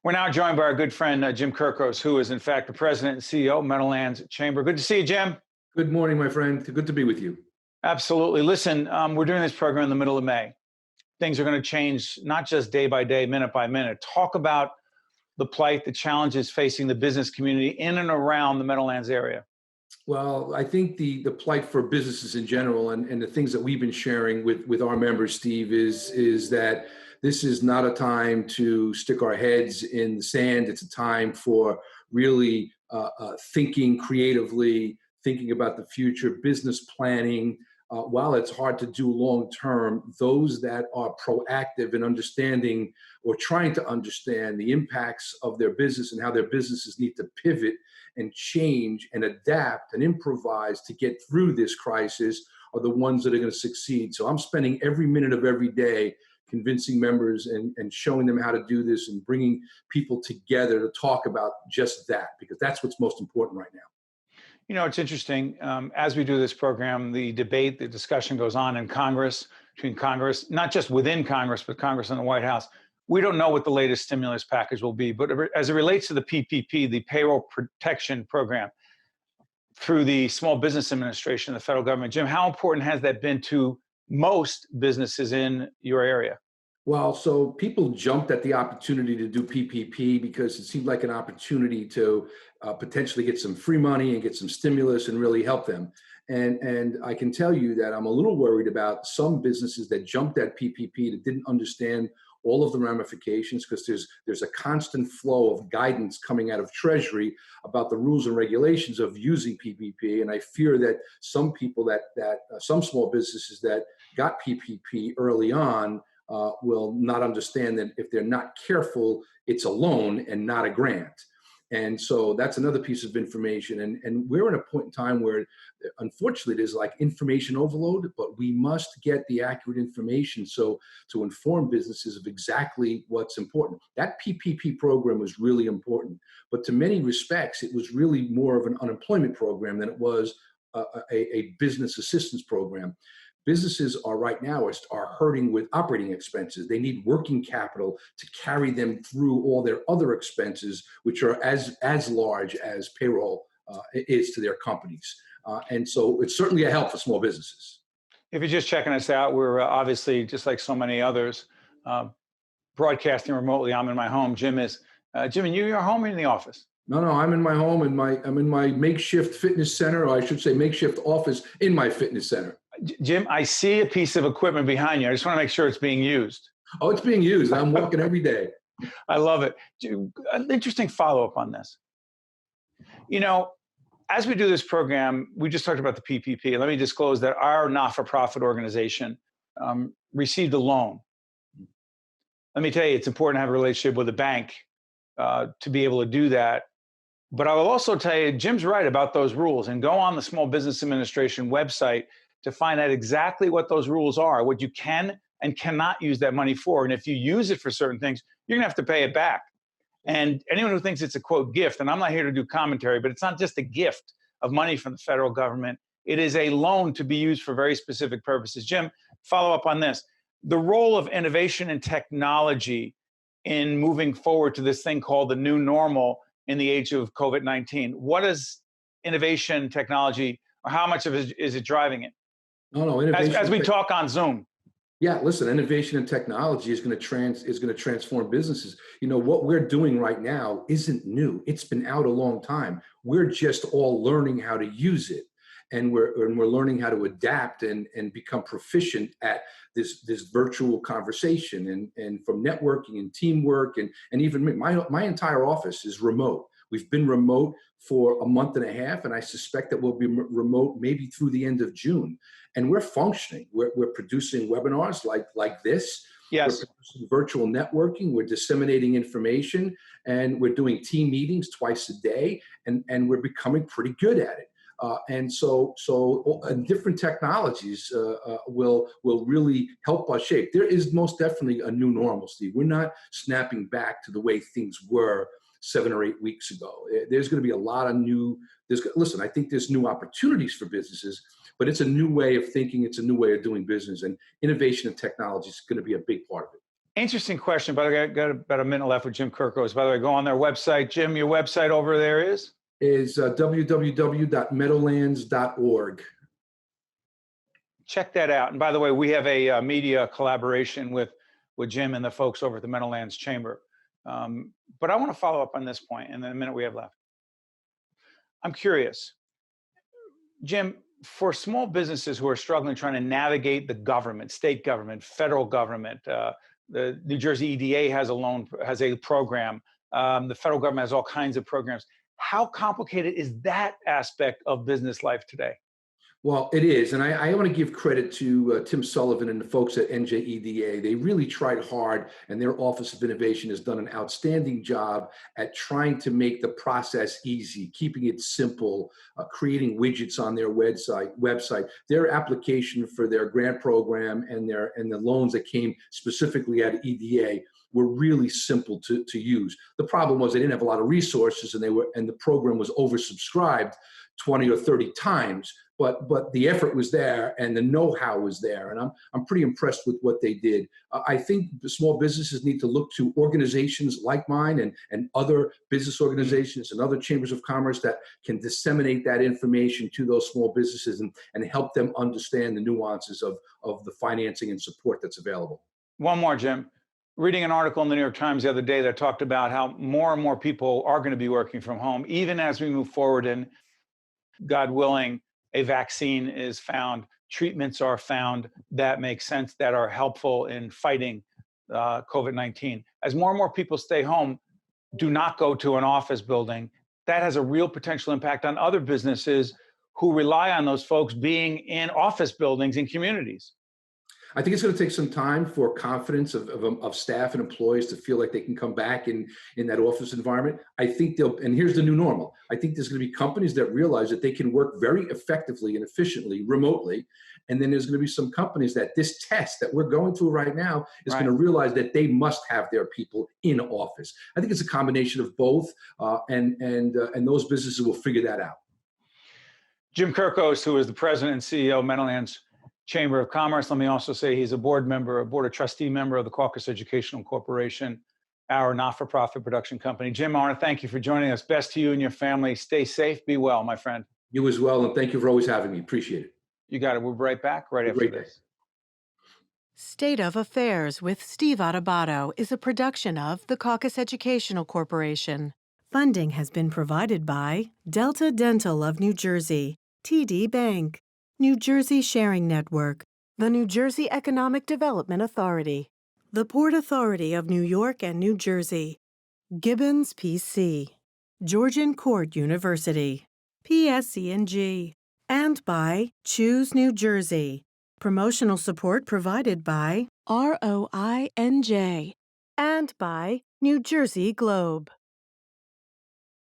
We're now joined by our good friend, Jim Kirkos, who is in fact the president and CEO of Meadowlands Chamber. Good to see you, Jim. Good morning, my friend. Good to be with you. Absolutely. Listen, we're doing this program in the middle of May. Things are going to change, not just day by day, minute by minute. Talk about the plight, the challenges facing the business community in and around the Meadowlands area. Well, I think the plight for businesses in general and the things that we've been sharing with our members, Steve, is that this is not a time to stick our heads in the sand. It's a time for really thinking creatively, thinking about the future, business planning. While it's hard to do long term, those that are proactive in understanding or trying to understand the impacts of their business and how their businesses need to pivot and change and adapt and improvise to get through this crisis are the ones that are going to succeed. So I'm spending every minute of every day convincing members and showing them how to do this and bringing people together to talk about just that, because that's what's most important right now. You know, it's interesting. As we do this program, the debate, the discussion goes on in Congress, between Congress, not just within Congress, but Congress and the White House. We don't know what the latest stimulus package will be, but as it relates to the PPP, the Payroll Protection Program, through the Small Business Administration, the federal government, Jim, how important has that been to most businesses in your area? Well, so people jumped at the opportunity to do PPP because it seemed like an opportunity to potentially get some free money and get some stimulus and really help them. And I can tell you that I'm a little worried about some businesses that jumped at PPP that didn't understand all of the ramifications, because there's a constant flow of guidance coming out of Treasury about the rules and regulations of using PPP. And I fear that some people some small businesses that got PPP early on will not understand that if they're not careful, it's a loan and not a grant. And so that's another piece of information. And we're in a point in time where, unfortunately, there's like information overload, but we must get the accurate information so to inform businesses of exactly what's important. That PPP program was really important, but to many respects, it was really more of an unemployment program than it was a business assistance program. Businesses are right now are hurting with operating expenses. They need working capital to carry them through all their other expenses, which are as large as payroll is to their companies. And so it's certainly a help for small businesses. If you're just checking us out, we're obviously, just like so many others, broadcasting remotely. I'm in my home. Jim, and you're home or in the office? No, I'm in my home. I'm in my makeshift fitness center, or I should say makeshift office in my fitness center. Jim, I see a piece of equipment behind you. I just want to make sure it's being used. Oh, it's being used. I'm walking every day. I love it. An interesting follow-up on this. You know, as we do this program, we just talked about the PPP. Let me disclose that our not-for-profit organization received a loan. Let me tell you, it's important to have a relationship with a bank to be able to do that. But I will also tell you, Jim's right about those rules, and go on the Small Business Administration website to find out exactly what those rules are, what you can and cannot use that money for. And if you use it for certain things, you're gonna have to pay it back. And anyone who thinks it's a quote gift, and I'm not here to do commentary, but it's not just a gift of money from the federal government. It is a loan to be used for very specific purposes. Jim, follow up on this. The role of innovation and technology in moving forward to this thing called the new normal in the age of COVID-19. What is innovation, technology, or how much of it is it driving it? No, innovation. As we talk on Zoom. Yeah, listen, innovation and technology is going to transform businesses. You know, what we're doing right now isn't new. It's been out a long time. We're just all learning how to use it. And we're learning how to adapt and become proficient at this virtual conversation and from networking and teamwork and even my entire office is remote. We've been remote for a month and a half, and I suspect that we'll be remote maybe through the end of June. And we're functioning. We're producing webinars like this. Yes. We're producing virtual networking. We're disseminating information, and we're doing team meetings twice a day, and we're becoming pretty good at it. And so different technologies will really help us shape. There is most definitely a new normal, Steve. We're not snapping back to the way things were 7 or 8 weeks ago. There's going to be a lot of listen, I think there's new opportunities for businesses, but it's a new way of thinking. It's a new way of doing business, and innovation and technology is going to be a big part of it. Interesting question, but I got about a minute left with Jim Kirkos. By the way, go on their website. Jim, your website over there is www.meadowlands.org. check that out. And by the way, we have a media collaboration with Jim and the folks over at the Meadowlands Chamber. But I want to follow up on this point in the minute we have left. I'm curious, Jim, for small businesses who are struggling trying to navigate the government, state government, federal government, the New Jersey EDA has a program. The federal government has all kinds of programs. How complicated is that aspect of business life today? Well, it is. And I want to give credit to Tim Sullivan and the folks at NJEDA. They really tried hard, and their Office of Innovation has done an outstanding job at trying to make the process easy, keeping it simple, creating widgets on their website. Their application for their grant program and the loans that came specifically out of EDA were really simple to use. The problem was they didn't have a lot of resources, and the program was oversubscribed 20 or 30 times. But the effort was there and the know-how was there, and I'm pretty impressed with what they did. I think the small businesses need to look to organizations like mine and other business organizations and other chambers of commerce that can disseminate that information to those small businesses and help them understand the nuances of the financing and support that's available. One more, Jim. Reading an article in the New York Times the other day that talked about how more and more people are going to be working from home, even as we move forward and, God willing, a vaccine is found, treatments are found that make sense, that are helpful in fighting COVID-19. As more and more people stay home, do not go to an office building, that has a real potential impact on other businesses who rely on those folks being in office buildings in communities. I think it's going to take some time for confidence of staff and employees to feel like they can come back in that office environment. I think and here's the new normal. I think there's going to be companies that realize that they can work very effectively and efficiently remotely. And then there's going to be some companies that this test that we're going through right now is going to realize that they must have their people in office. I think it's a combination of both, and those businesses will figure that out. Jim Kirkos, who is the president and CEO of Meadowlands Chamber of Commerce. Let me also say he's a board of trustee member of the Caucus Educational Corporation, our not-for-profit production company. Jim, I want to thank you for joining us. Best to you and your family. Stay safe. Be well, my friend. You as well, and thank you for always having me. Appreciate it. You got it. We'll be right back right after this. State of Affairs with Steve Adubato is a production of the Caucus Educational Corporation. Funding has been provided by Delta Dental of New Jersey, TD Bank, New Jersey Sharing Network, the New Jersey Economic Development Authority, the Port Authority of New York and New Jersey, Gibbons PC, Georgian Court University, PSC&G, and by Choose New Jersey. Promotional support provided by ROINJ and by New Jersey Globe.